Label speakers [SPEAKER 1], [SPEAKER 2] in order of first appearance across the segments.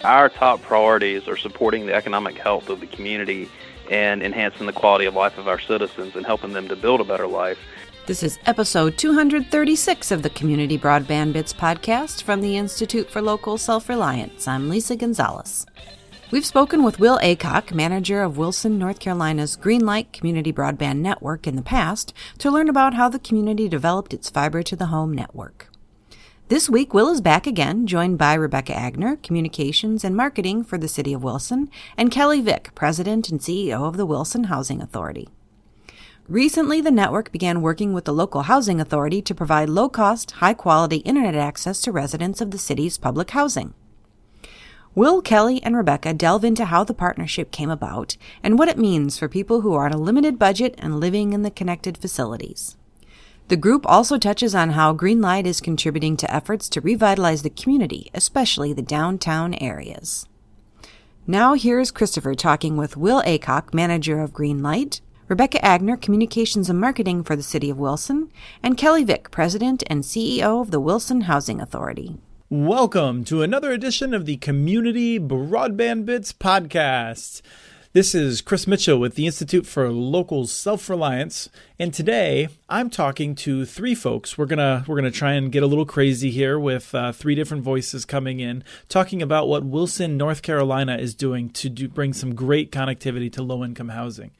[SPEAKER 1] Our top priorities are supporting the economic health of the community and enhancing the quality of life of our citizens and helping them to build a better life.
[SPEAKER 2] This is episode 236 of the Community Broadband Bits podcast from the Institute for Local Self-Reliance. I'm Lisa Gonzalez. We've spoken with Will Aycock, manager of Wilson, North Carolina's Greenlight Community Broadband Network in the past, to learn about how the community developed its fiber-to-the-home network. This week, Will is back again, joined by Rebecca Agner, Communications and Marketing for the City of Wilson, and Kelly Vick, President and CEO of the Wilson Housing Authority. Recently, the network began working with the local housing authority to provide low-cost, high-quality internet access to residents of the city's public housing. Will, Kelly, and Rebecca delve into how the partnership came about and what it means for people who are on a limited budget and living in the connected facilities. The group also touches on how Greenlight is contributing to efforts to revitalize the community, especially the downtown areas. Now here's Christopher talking with Will Aycock, manager of Greenlight, Rebecca Agner, Communications and Marketing for the City of Wilson, and Kelly Vick, President and CEO of the Wilson Housing Authority.
[SPEAKER 3] Welcome to another edition of the Community Broadband Bits podcast. This is Chris Mitchell with the Institute for Local Self-Reliance, and today I'm talking to three folks. We're gonna try and get a little crazy here with three different voices coming in, talking about what Wilson, North Carolina is doing to bring some great connectivity to low-income housing.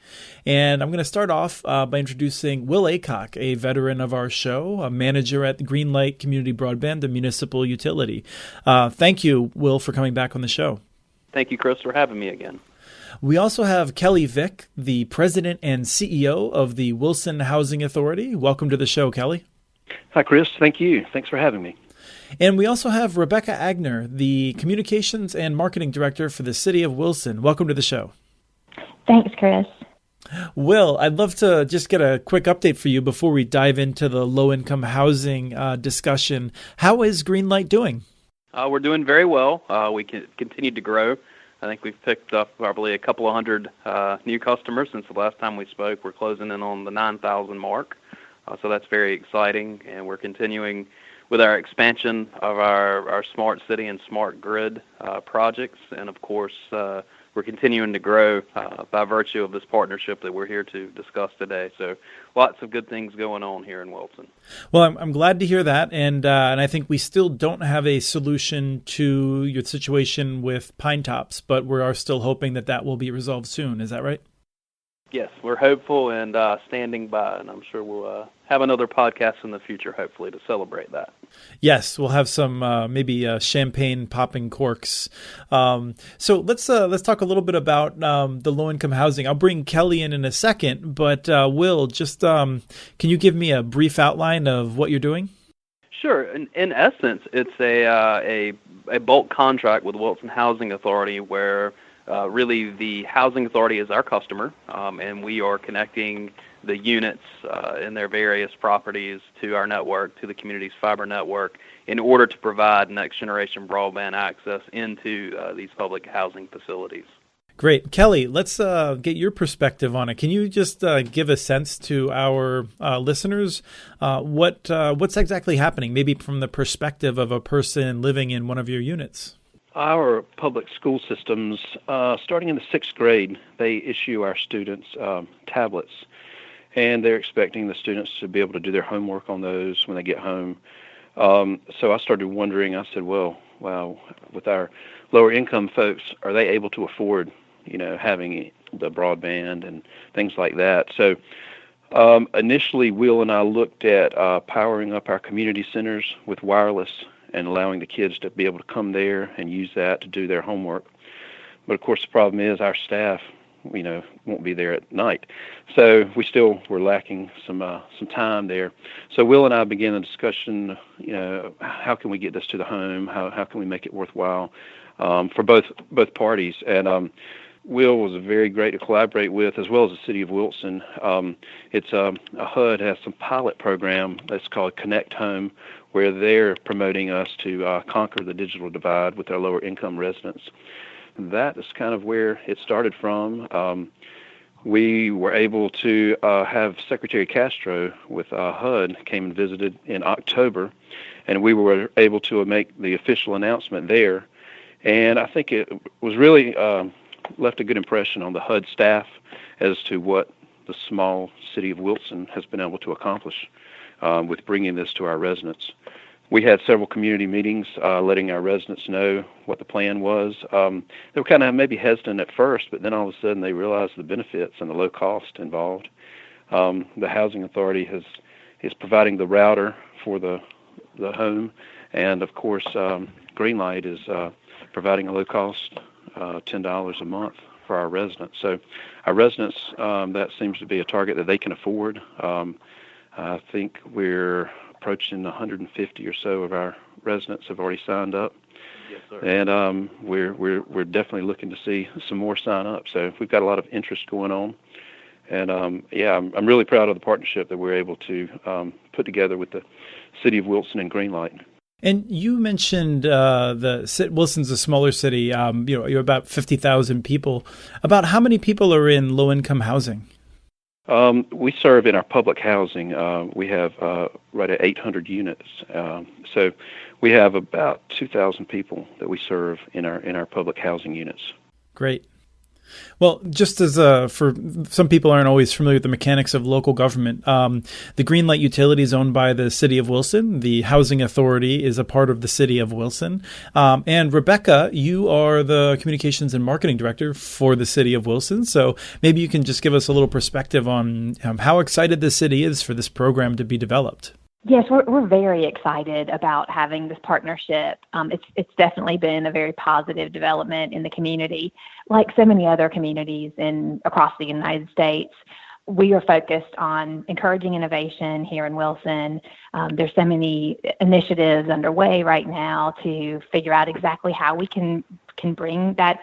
[SPEAKER 3] And I'm going to start off by introducing Will Aycock, a veteran of our show, a manager at the Greenlight Community Broadband, a municipal utility. Thank you, Will, for coming back on the show.
[SPEAKER 1] Thank you, Chris, for having me again.
[SPEAKER 3] We also have Kelly Vick, the president and CEO of the Wilson Housing Authority. Welcome to the show, Kelly.
[SPEAKER 4] Hi, Chris. Thank you. Thanks for having me.
[SPEAKER 3] And we also have Rebecca Agner, the communications and marketing director for the City of Wilson. Welcome to the show.
[SPEAKER 5] Thanks, Chris.
[SPEAKER 3] Will, I'd love to just get a quick update for you before we dive into the low-income housing discussion. How is Greenlight doing?
[SPEAKER 1] We're doing very well. We continue to grow. I think we've picked up probably a couple of hundred new customers since the last time we spoke. We're closing in on the 9,000 mark, so that's very exciting. And we're continuing with our expansion of our smart city and smart grid projects. And, of course, we're continuing to grow by virtue of this partnership that we're here to discuss today. So lots of good things going on here in Wilson.
[SPEAKER 3] Well, I'm glad to hear that. And I think we still don't have a solution to your situation with Pine Tops, but we are still hoping that will be resolved soon. Is that right?
[SPEAKER 1] Yes, we're hopeful and standing by, and I'm sure we'll have another podcast in the future, hopefully, to celebrate that.
[SPEAKER 3] Yes, we'll have some maybe champagne popping corks. So let's talk a little bit about the low-income housing. I'll bring Kelly in a second, but Will, just can you give me a brief outline of what you're doing?
[SPEAKER 1] Sure. In essence, it's a bulk contract with Wilson Housing Authority where really the housing authority is our customer, and we are connecting the units in their various properties to our network, to the community's fiber network, in order to provide next-generation broadband access into these public housing facilities.
[SPEAKER 3] Great. Kelly, let's get your perspective on it. Can you just give a sense to our listeners what's exactly happening, maybe from the perspective of a person living in one of your units?
[SPEAKER 4] Our public school systems, starting in the 6th grade, they issue our students tablets, and they're expecting the students to be able to do their homework on those when they get home. So I started wondering, I said, well, with our lower income folks, are they able to afford, having the broadband and things like that? So initially, Will and I looked at powering up our community centers with wireless and allowing the kids to be able to come there and use that to do their homework. But of course, the problem is our staff, won't be there at night. So we still were lacking some time there. So Will and I began a discussion, how can we get this to the home? How can we make it worthwhile for both parties? And Will was very great to collaborate with, as well as the City of Wilson. It's HUD has some pilot program that's called Connect Home, where they're promoting us to conquer the digital divide with our lower income residents. That is kind of where it started from. We were able to have Secretary Castro with HUD came and visited in October, and we were able to make the official announcement there. And I think it was really left a good impression on the HUD staff as to what the small city of Wilson has been able to accomplish with bringing this to our residents. We had several community meetings letting our residents know what the plan was. They were kind of maybe hesitant at first, but then all of a sudden they realized the benefits and the low cost involved. The housing authority is providing the router for the home, and of course Greenlight is providing a low cost $10 a month for our residents. So our residents, that seems to be a target that they can afford. I think we're approaching 150 or so of our residents have already signed up.
[SPEAKER 1] Yes, sir.
[SPEAKER 4] And we're definitely looking to see some more sign up. So we've got a lot of interest going on. And I'm really proud of the partnership that we're able to put together with the City of Wilson and Greenlight.
[SPEAKER 3] And you mentioned Wilson's a smaller city. You're about 50,000 people. About how many people are in low-income housing?
[SPEAKER 4] We serve in our public housing. We have right at 800 units. So we have about 2,000 people that we serve in our public housing units.
[SPEAKER 3] Great. Well, just as for some people aren't always familiar with the mechanics of local government, the Greenlight utility is owned by the City of Wilson. The Housing Authority is a part of the City of Wilson. And Rebecca, you are the Communications and Marketing Director for the City of Wilson. So maybe you can just give us a little perspective on how excited the city is for this program to be developed.
[SPEAKER 5] Yes, we're very excited about having this partnership. It's definitely been a very positive development in the community. Like so many other communities across the United States, we are focused on encouraging innovation here in Wilson. There's so many initiatives underway right now to figure out exactly how we can bring that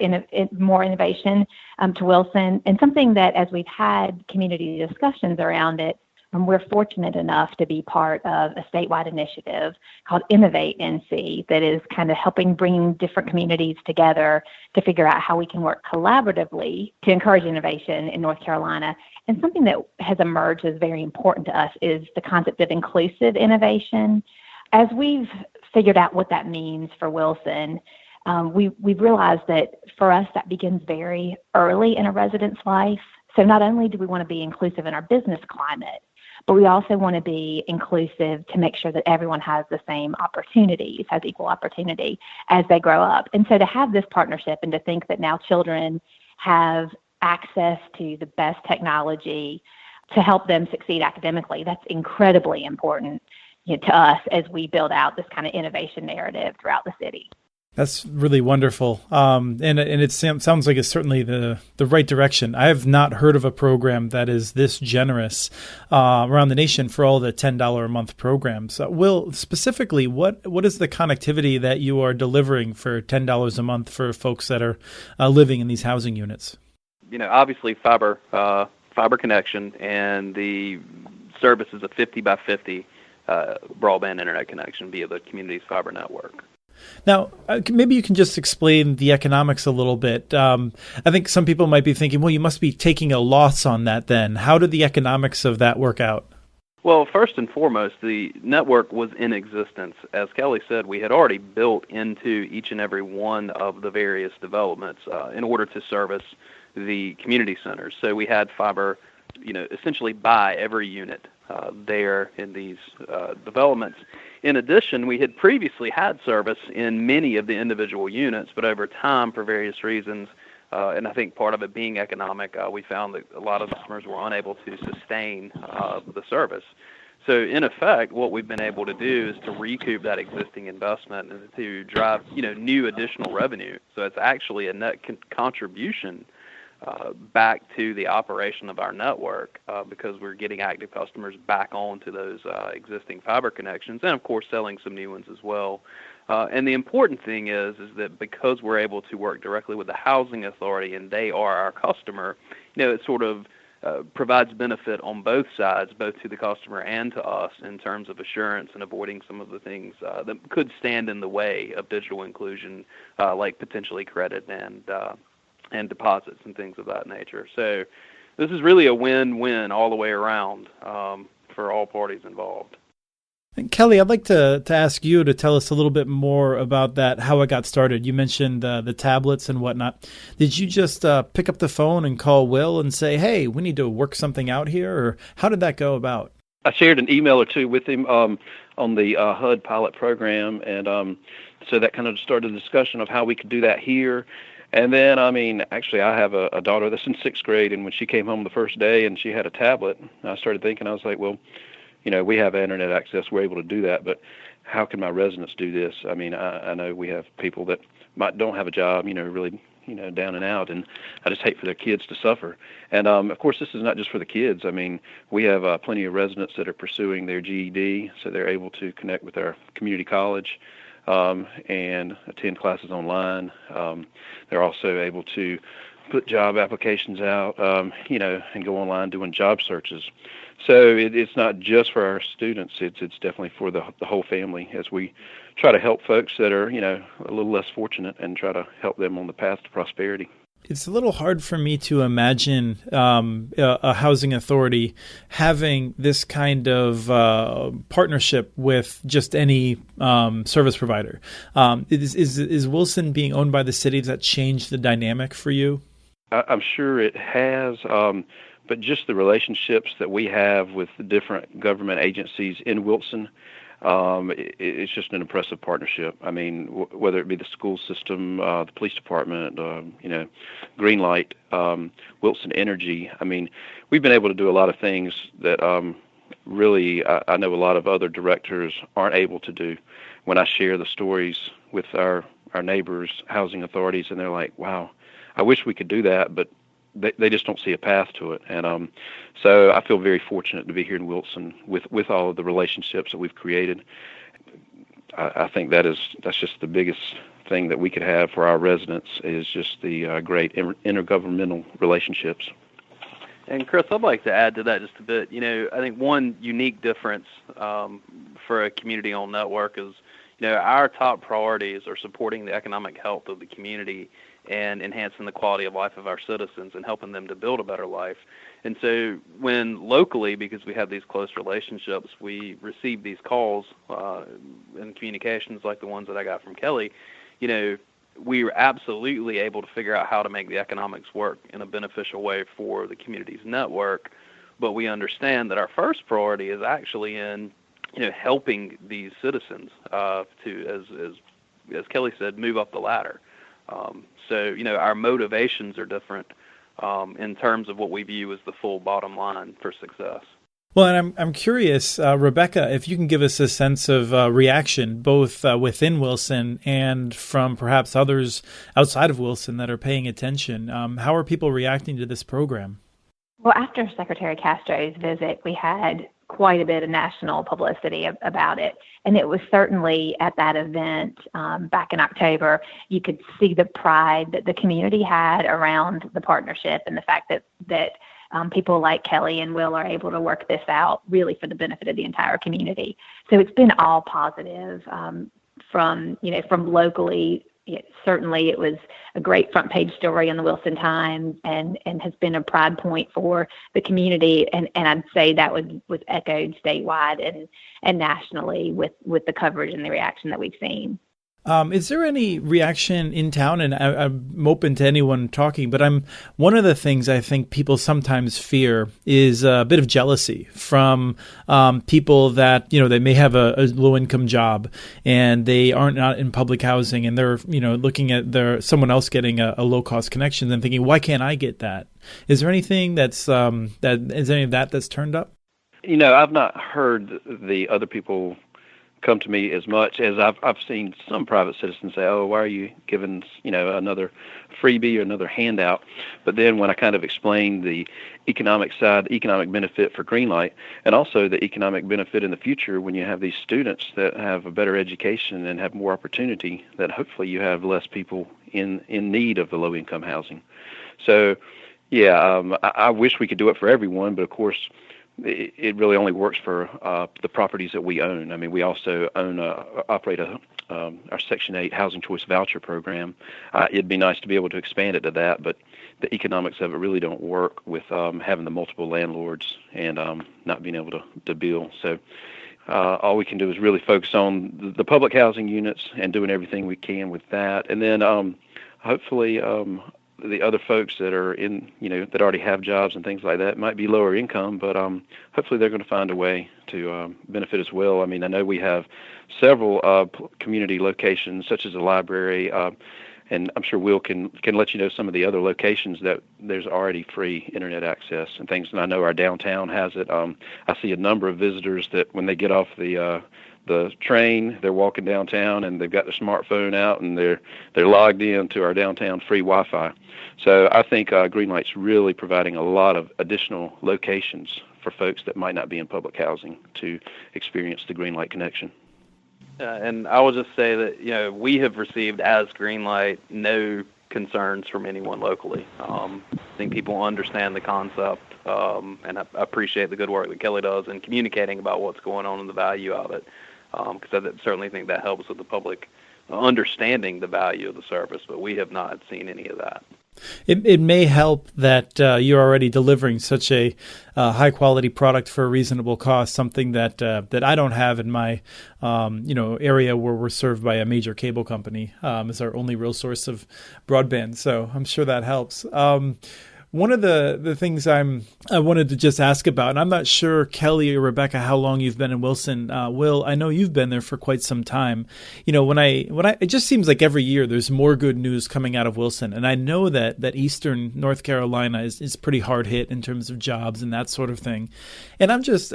[SPEAKER 5] more innovation to Wilson. And something that, as we've had community discussions around it, we're fortunate enough to be part of a statewide initiative called Innovate NC that is kind of helping bring different communities together to figure out how we can work collaboratively to encourage innovation in North Carolina. And something that has emerged as very important to us is the concept of inclusive innovation. As we've figured out what that means for Wilson, we've realized that for us that begins very early in a resident's life. So not only do we want to be inclusive in our business climate, but we also want to be inclusive to make sure that everyone has the same opportunities, has equal opportunity as they grow up. And so to have this partnership and to think that now children have access to the best technology to help them succeed academically, that's incredibly important to us as we build out this kind of innovation narrative throughout the city.
[SPEAKER 3] That's really wonderful. And it sounds like it's certainly the right direction. I have not heard of a program that is this generous around the nation for all the $10 a month programs. Will, specifically, what is the connectivity that you are delivering for $10 a month for folks that are living in these housing units?
[SPEAKER 1] Obviously fiber connection, and the service is a 50 by 50 broadband internet connection via the community's fiber network.
[SPEAKER 3] Now, maybe you can just explain the economics a little bit. I think some people might be thinking, well, you must be taking a loss on that then. How did the economics of that work out?
[SPEAKER 1] Well, first and foremost, the network was in existence. As Kelly said, we had already built into each and every one of the various developments in order to service the community centers. So we had fiber, essentially by every unit there in these developments. In addition, we had previously had service in many of the individual units, but over time, for various reasons, and I think part of it being economic, we found that a lot of customers were unable to sustain the service. So in effect, what we've been able to do is to recoup that existing investment and to drive, new additional revenue. So it's actually a net contribution back to the operation of our network because we're getting active customers back onto those existing fiber connections, and of course selling some new ones as well. And the important thing is that because we're able to work directly with the housing authority and they are our customer, it sort of provides benefit on both sides, both to the customer and to us in terms of assurance and avoiding some of the things that could stand in the way of digital inclusion, like potentially credit and deposits and things of that nature. So this is really a win-win all the way around for all parties involved.
[SPEAKER 3] And Kelly, I'd like to ask you to tell us a little bit more about that, how it got started. You mentioned the tablets and whatnot. Did you just pick up the phone and call Will and say, hey, we need to work something out here? Or how did that go about?
[SPEAKER 4] I shared an email or two with him on the HUD pilot program, and so that kind of started a discussion of how we could do that here. And then, actually, I have a daughter that's in 6th grade, and when she came home the first day and she had a tablet, I started thinking, I was like, well, we have internet access, we're able to do that, but how can my residents do this? I know we have people that don't have a job, really, down and out, and I just hate for their kids to suffer. And, of course, this is not just for the kids. We have plenty of residents that are pursuing their GED, so they're able to connect with our community college and attend classes online. They're also able to put job applications out, and go online doing job searches. So it's not just for our students. It's definitely for the whole family as we try to help folks that are, a little less fortunate and try to help them on the path to prosperity.
[SPEAKER 3] It's a little hard for me to imagine a housing authority having this kind of partnership with just any service provider. Is Wilson being owned by the city? Does that change the dynamic for you?
[SPEAKER 4] I'm sure it has, but just the relationships that we have with the different government agencies in Wilson, it's just an impressive partnership. Whether it be the school system, the police department, Greenlight, Wilson Energy. We've been able to do a lot of things that really I know a lot of other directors aren't able to do. When I share the stories with our neighbors, housing authorities, and they're like, wow, I wish we could do that, but they just don't see a path to it. And so I feel very fortunate to be here in Wilson with all of the relationships that we've created. I think that's just the biggest thing that we could have for our residents is just the great intergovernmental relationships.
[SPEAKER 1] And Chris, I'd like to add to that just a bit. I think one unique difference for a community-owned network is, our top priorities are supporting the economic health of the community and enhancing the quality of life of our citizens and helping them to build a better life. And so when locally, because we have these close relationships, we receive these calls and communications like the ones that I got from Kelly, we were absolutely able to figure out how to make the economics work in a beneficial way for the community's network. But we understand that our first priority is actually in, helping these citizens to, as Kelly said, move up the ladder. So, our motivations are different in terms of what we view as the full bottom line for success.
[SPEAKER 3] Well, and I'm curious, Rebecca, if you can give us a sense of reaction, both within Wilson and from perhaps others outside of Wilson that are paying attention. How are people reacting to this program?
[SPEAKER 5] Well, after Secretary Castro's visit, we had quite a bit of national publicity about it. And it was certainly at that event back in October, you could see the pride that the community had around the partnership and the fact that people like Kelly and Will are able to work this out really for the benefit of the entire community. So it's been all positive from locally. Certainly it was a great front page story in the Wilson Times and has been a pride point for the community. And I'd say that was echoed statewide and nationally with the coverage and the reaction that we've seen.
[SPEAKER 3] Is there any reaction in town? And I'm open to anyone talking, but one of the things I think people sometimes fear is a bit of jealousy from people that, they may have a low income job and they aren't not in public housing and they're, looking at someone else getting a low cost connection and thinking, why can't I get that? Is there anything that's that's turned up?
[SPEAKER 4] I've not heard the other people come to me as much as I've seen some private citizens say, oh, why are you giving, another freebie or another handout? But then when I kind of explain the economic side, the economic benefit for Greenlight, and also the economic benefit in the future when you have these students that have a better education and have more opportunity, that hopefully you have less people in need of the low-income housing. So, I wish we could do it for everyone, but of course, it really only works for the properties that we own. We also operate our Section 8 Housing Choice Voucher program. It'd be nice to be able to expand it to that, but the economics of it really don't work with having the multiple landlords and not being able to bill. So all we can do is really focus on the public housing units and doing everything we can with that. And then hopefully the other folks that are in, that already have jobs and things like that might be lower income, but hopefully they're going to find a way to benefit as well. I mean, I know we have several community locations, such as a library, and I'm sure Will can let you know some of the other locations that there's already free internet access and things. And I know our downtown has it. I see a number of visitors that when they get off the train, they're walking downtown and they've got their smartphone out and they're logged in to our downtown free Wi-Fi. So I think Greenlight's really providing a lot of additional locations for folks that might not be in public housing to experience the Greenlight connection.
[SPEAKER 1] And I will just say that, we have received as Greenlight no concerns from anyone locally. I think people understand the concept, and I appreciate the good work that Kelly does in communicating about what's going on and the value of it, because I certainly think that helps with the public understanding the value of the service, but we have not seen any of that.
[SPEAKER 3] It may help that you're already delivering such a high quality product for a reasonable cost, something that I don't have in my area where we're served by a major cable company as our only real source of broadband. So I'm sure that helps. One of the things I wanted to just ask about, and I'm not sure, Kelly or Rebecca, how long you've been in Wilson. Will, I know you've been there for quite some time. It just seems like every year there's more good news coming out of Wilson, and I know that Eastern North Carolina is pretty hard hit in terms of jobs and that sort of thing. And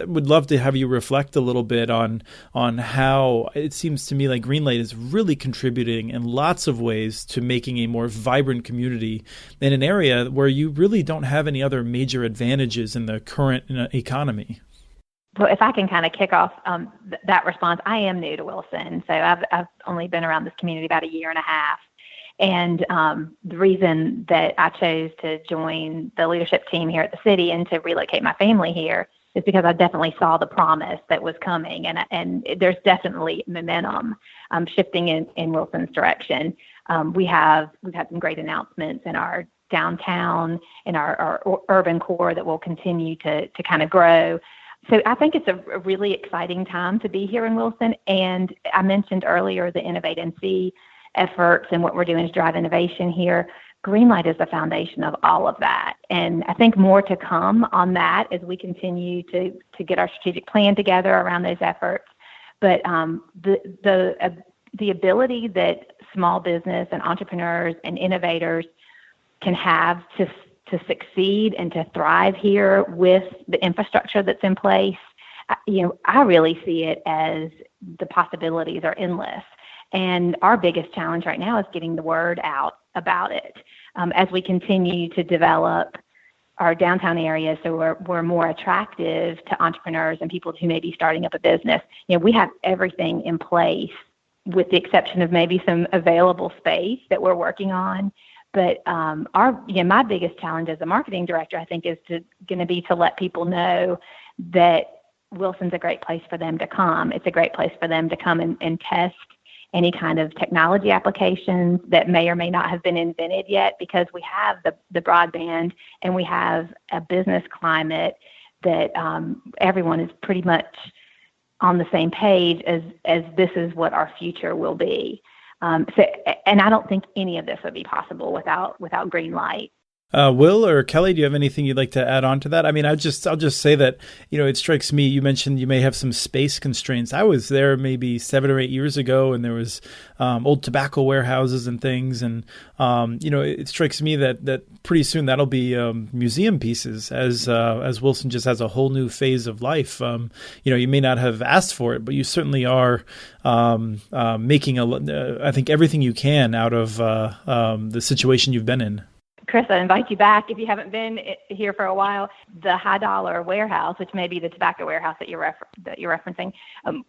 [SPEAKER 3] would love to have you reflect a little bit on how it seems to me like Greenlight is really contributing in lots of ways to making a more vibrant community in an area where you really don't have any other major advantages in the current economy.
[SPEAKER 5] Well, if I can kind of kick off that response, I am new to Wilson, so I've only been around this community about a year and a half. And the reason that I chose to join the leadership team here at the city and to relocate my family here is because I definitely saw the promise that was coming, and there's definitely momentum shifting in Wilson's direction. We've had some great announcements in our downtown and our urban core that will continue to kind of grow. So I think it's a really exciting time to be here in Wilson. And I mentioned earlier the Innovate and See efforts and what we're doing to drive innovation here. Greenlight is the foundation of all of that. And I think more to come on that as we continue to get our strategic plan together around those efforts. But the ability that small business and entrepreneurs and innovators can have to succeed and to thrive here with the infrastructure that's in place, I really see it as the possibilities are endless. And our biggest challenge right now is getting the word out about it as we continue to develop our downtown area so we're more attractive to entrepreneurs and people who may be starting up a business. We have everything in place with the exception of maybe some available space that we're working on. But my biggest challenge as a marketing director, I think, is going to be to let people know that Wilson's a great place for them to come. It's a great place for them to come and test any kind of technology applications that may or may not have been invented yet, because we have the broadband and we have a business climate that everyone is pretty much on the same page as this is what our future will be. And I don't think any of this would be possible without Greenlight.
[SPEAKER 3] Will or Kelly, do you have anything you'd like to add on to that? I mean, I'll just say that, it strikes me, you mentioned you may have some space constraints. I was there maybe 7 or 8 years ago, and there was old tobacco warehouses and things. And, it strikes me that pretty soon that'll be museum pieces as Wilson just has a whole new phase of life. You may not have asked for it, but you certainly are making I think everything you can out of the situation you've been in.
[SPEAKER 5] Chris, I invite you back if you haven't been here for a while. The high dollar warehouse, which may be the tobacco warehouse that you're referencing,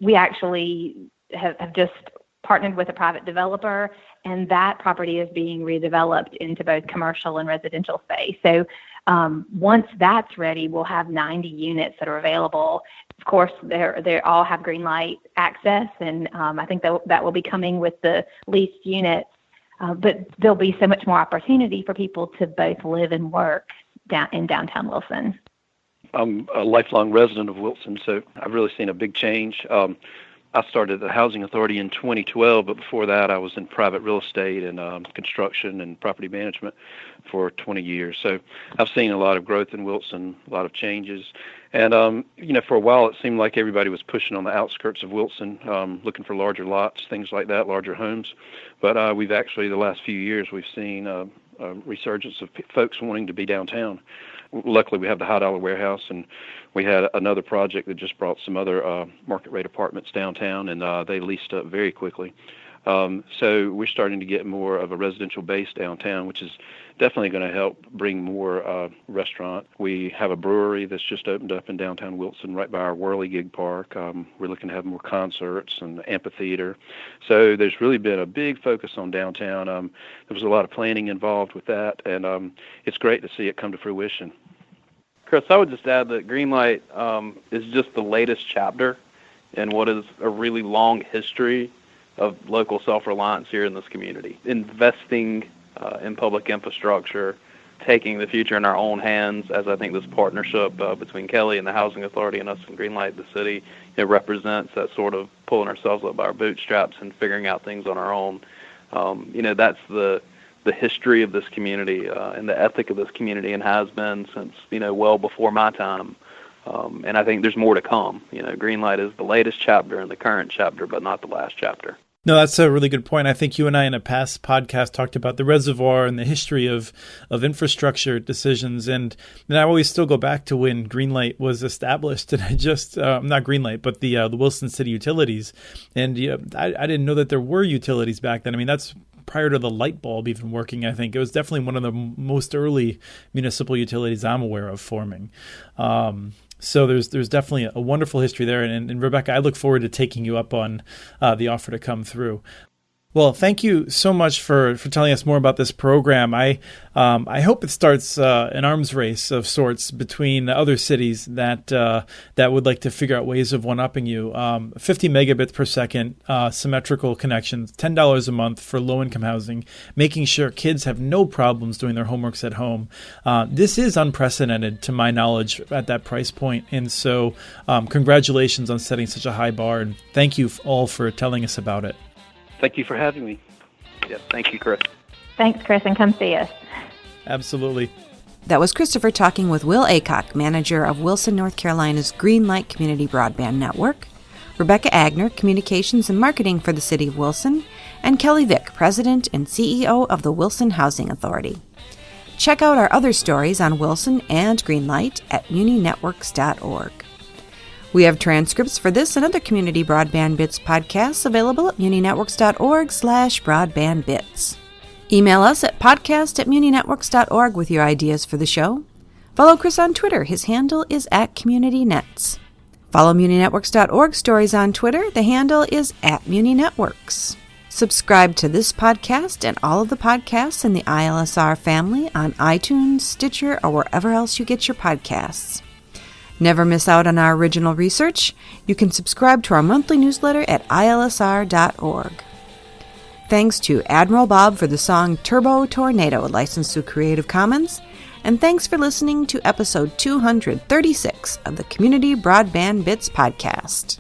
[SPEAKER 5] we actually have just partnered with a private developer, and that property is being redeveloped into both commercial and residential space. So once that's ready, we'll have 90 units that are available. Of course, they all have Greenlight access, and I think that will be coming with the leased units. But there'll be so much more opportunity for people to both live and work in downtown Wilson.
[SPEAKER 4] I'm a lifelong resident of Wilson, so I've really seen a big change. I started the Housing Authority in 2012, but before that I was in private real estate and construction and property management for 20 years. So I've seen a lot of growth in Wilson, a lot of changes. And, for a while it seemed like everybody was pushing on the outskirts of Wilson, looking for larger lots, things like that, larger homes. But we've actually, the last few years, we've seen a resurgence of folks wanting to be downtown. Luckily, we have the High Dollar Warehouse, and we had another project that just brought some other market rate apartments downtown, and they leased up very quickly. So we're starting to get more of a residential base downtown, which is definitely going to help bring more restaurant. We have a brewery that's just opened up in downtown Wilson right by our Whirligig Park. We're looking to have more concerts and amphitheater. So there's really been a big focus on downtown. There was a lot of planning involved with that, and it's great to see it come to fruition.
[SPEAKER 1] Chris, I would just add that Greenlight is just the latest chapter in what is a really long history of local self-reliance here in this community. Investing in public infrastructure, taking the future in our own hands, as I think this partnership between Kelly and the Housing Authority and us and Greenlight, the city, it represents that sort of pulling ourselves up by our bootstraps and figuring out things on our own. That's the history of this community and the ethic of this community, and has been since, well before my time. And I think there's more to come. Greenlight is the latest chapter in the current chapter, but not the last chapter.
[SPEAKER 3] No, that's a really good point. I think you and I in a past podcast talked about the reservoir and the history of infrastructure decisions. And I always still go back to when Greenlight was established. And I just, not Greenlight, but the Wilson City Utilities. And I didn't know that there were utilities back then. I mean, that's prior to the light bulb even working, I think. It was definitely one of the most early municipal utilities I'm aware of forming. So there's definitely a wonderful history there. And Rebecca, I look forward to taking you up on the offer to come through. Well, thank you so much for telling us more about this program. I hope it starts an arms race of sorts between other cities that would like to figure out ways of one-upping you. 50 megabits per second symmetrical connections, $10 a month for low-income housing, making sure kids have no problems doing their homeworks at home. This is unprecedented to my knowledge at that price point. And so congratulations on setting such a high bar. And thank you all for telling us about it.
[SPEAKER 4] Thank you for having me.
[SPEAKER 1] Yeah, thank you, Chris.
[SPEAKER 5] Thanks, Chris, and come see us.
[SPEAKER 3] Absolutely.
[SPEAKER 2] That was Christopher talking with Will Aycock, manager of Wilson, North Carolina's Greenlight Community Broadband Network, Rebecca Agner, communications and marketing for the City of Wilson, and Kelly Vick, president and CEO of the Wilson Housing Authority. Check out our other stories on Wilson and Greenlight at muninetworks.org. We have transcripts for this and other Community Broadband Bits podcasts available at muninetworks.org/broadbandbits. Email us at podcast@muninetworks.org with your ideas for the show. Follow Chris on Twitter. His handle is @CommunityNets. Follow muninetworks.org stories on Twitter. The handle is @muninetworks. Subscribe to this podcast and all of the podcasts in the ILSR family on iTunes, Stitcher, or wherever else you get your podcasts. Never miss out on our original research. You can subscribe to our monthly newsletter at ilsr.org. Thanks to Admiral Bob for the song Turbo Tornado, licensed through Creative Commons. And thanks for listening to episode 236 of the Community Broadband Bits podcast.